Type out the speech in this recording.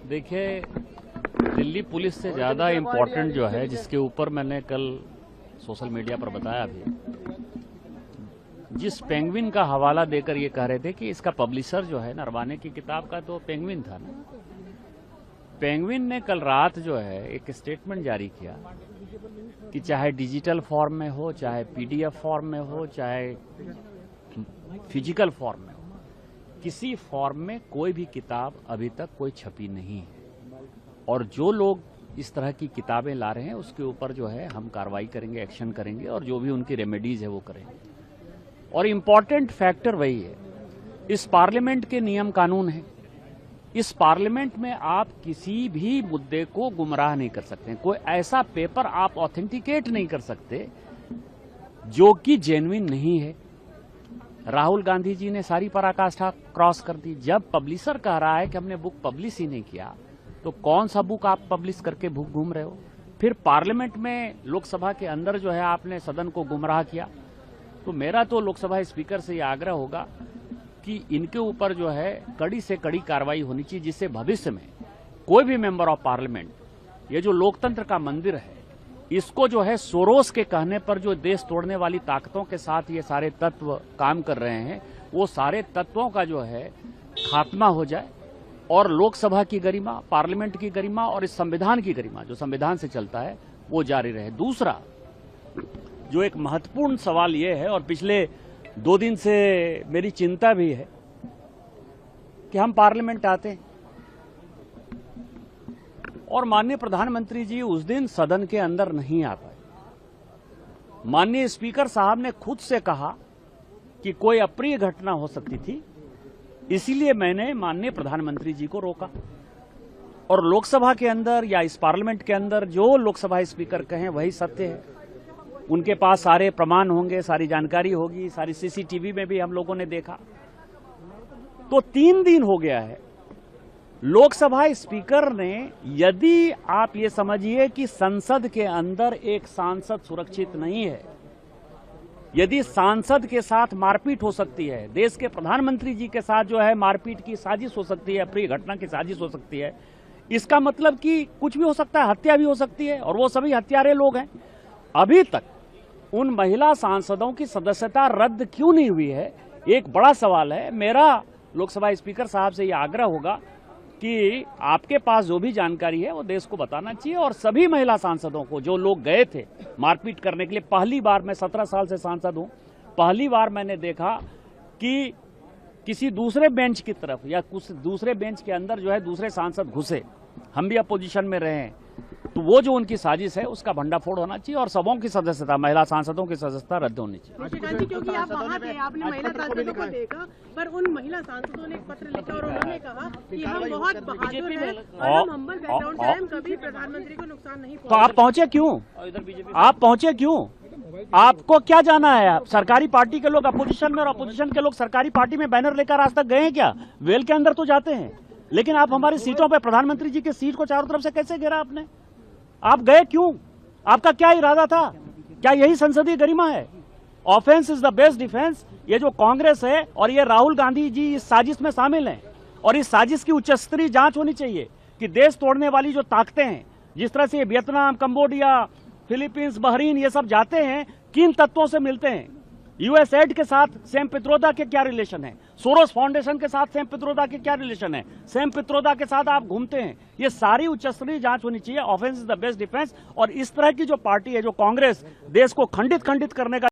देखिए, दिल्ली पुलिस से ज़्यादा इम्पोर्टेंट जो है, जिसके ऊपर मैंने कल सोशल मीडिया पर बताया भी, जिस पेंगुइन का हवाला देकर ये कह रहे थे कि इसका पब्लिशर जो है नरवाने की किताब का तो पेंगुइन था ना। पेंगुइन ने कल रात जो है एक स्टेटमेंट जारी किया कि चाहे डिजिटल फॉर्म में हो, चाहे पीडीएफ फॉर्म में हो, चाहे फिजिकल फॉर्म में हो, किसी फॉर्म में कोई भी किताब अभी तक कोई छपी नहीं है। और जो लोग इस तरह की किताबें ला रहे हैं उसके ऊपर जो है हम कार्रवाई करेंगे, एक्शन करेंगे और जो भी उनकी रेमेडीज है वो करेंगे। और इम्पॉर्टेंट फैक्टर वही है, इस पार्लियामेंट के नियम कानून है। इस पार्लियामेंट में आप किसी भी मुद्दे को गुमराह नहीं कर सकते। कोई ऐसा पेपर आप ऑथेंटिकेट नहीं कर सकते जो कि जेन्युइन नहीं है। राहुल गांधी जी ने सारी पराकाष्ठा क्रॉस कर दी। जब पब्लिशर कह रहा है कि हमने बुक पब्लिश ही नहीं किया, तो कौन सा बुक आप पब्लिश करके बुक घूम रहे हो? फिर पार्लियामेंट में, लोकसभा के अंदर जो है आपने सदन को गुमराह किया। तो मेरा तो लोकसभा स्पीकर से यह आग्रह होगा कि इनके ऊपर जो है कड़ी से कड़ी कार्रवाई होनी चाहिए, जिससे भविष्य में कोई भी मेंबर ऑफ पार्लियामेंट, ये जो लोकतंत्र का मंदिर है, इसको जो है सोरोस के कहने पर जो देश तोड़ने वाली ताकतों के साथ ये सारे तत्व काम कर रहे हैं, वो सारे तत्वों का जो है खात्मा हो जाए और लोकसभा की गरिमा, पार्लियामेंट की गरिमा और इस संविधान की गरिमा, जो संविधान से चलता है, वो जारी रहे। दूसरा जो एक महत्वपूर्ण सवाल ये है, और पिछले 2 दिन से मेरी चिंता भी है कि हम पार्लियामेंट आते हैं और माननीय प्रधानमंत्री जी उस दिन सदन के अंदर नहीं आ पाए। माननीय स्पीकर साहब ने खुद से कहा कि कोई अप्रिय घटना हो सकती थी, इसीलिए मैंने माननीय प्रधानमंत्री जी को रोका। और लोकसभा के अंदर या इस पार्लियामेंट के अंदर जो लोकसभा स्पीकर कहें वही सत्य है। उनके पास सारे प्रमाण होंगे, सारी जानकारी होगी, सारी सीसीटीवी में भी हम लोगों ने देखा। तो 3 दिन हो गया है, लोकसभा स्पीकर ने, यदि आप ये समझिए कि संसद के अंदर एक सांसद सुरक्षित नहीं है, यदि सांसद के साथ मारपीट हो सकती है, देश के प्रधानमंत्री जी के साथ जो है मारपीट की साजिश हो सकती है, अप्रिय घटना की साजिश हो सकती है, इसका मतलब कि कुछ भी हो सकता है, हत्या भी हो सकती है, और वो सभी हत्यारे लोग हैं। अभी तक उन महिला सांसदों की सदस्यता रद्द क्यों नहीं हुई है, एक बड़ा सवाल है। मेरा लोकसभा स्पीकर साहब से यह आग्रह होगा कि आपके पास जो भी जानकारी है वो देश को बताना चाहिए, और सभी महिला सांसदों को, जो लोग गए थे मारपीट करने के लिए, पहली बार, मैं 17 साल से सांसद हूं, पहली बार मैंने देखा कि किसी दूसरे बेंच की तरफ या कुछ दूसरे बेंच के अंदर जो है दूसरे सांसद घुसे। हम भी अपोजिशन में रहे हैं, तो वो जो उनकी साजिश है उसका भंडाफोड़ होना चाहिए और सबों की सदस्यता, महिला सांसदों की सदस्यता रद्द होनी चाहिए। क्योंकि आप वहाँ थे, आपने महिला सांसदों को देखा, पर उन महिला सांसदों ने एक पत्र लिखा और उन्होंने कहा कि हम बहुत बहादुर हैं और हम हम्बल बैकग्राउंड से, हम कभी प्रधानमंत्री को नुकसान नहीं पहुंचाएंगे। तो आप पहुंचे क्यों? आप पहुंचे क्यों? आपको क्या जाना है? सरकारी पार्टी के लोग अपोजिशन में और अपोजिशन के लोग सरकारी पार्टी में बैनर लेकर आज तक गए हैं क्या? वेल के अंदर तो जाते हैं, लेकिन आप हमारी सीटों पे, प्रधानमंत्री जी की सीट को चारों तरफ से कैसे घेरा आपने? आप गए क्यों? आपका क्या इरादा था? क्या यही संसदीय गरिमा है? Offence is the best defence. ये जो कांग्रेस है और ये राहुल गांधी जी इस साजिश में शामिल हैं, और इस साजिश की उच्च स्तरीय जांच होनी चाहिए कि देश तोड़ने वाली जो ताकतें हैं, जिस तरह से वियतनाम, कंबोडिया, फिलीपींस, बहरीन, ये सब जाते हैं, किन तत्वों से मिलते हैं? यूएसएड के साथ सैम पित्रोदा के क्या रिलेशन है? सोरोस फाउंडेशन के साथ सैम पित्रोदा के क्या रिलेशन है? सैम पित्रोदा के साथ आप घूमते हैं। ये सारी उच्चस्तरीय जांच होनी चाहिए। Offence is the best defence. और इस तरह की जो पार्टी है, जो कांग्रेस, देश को खंडित करने का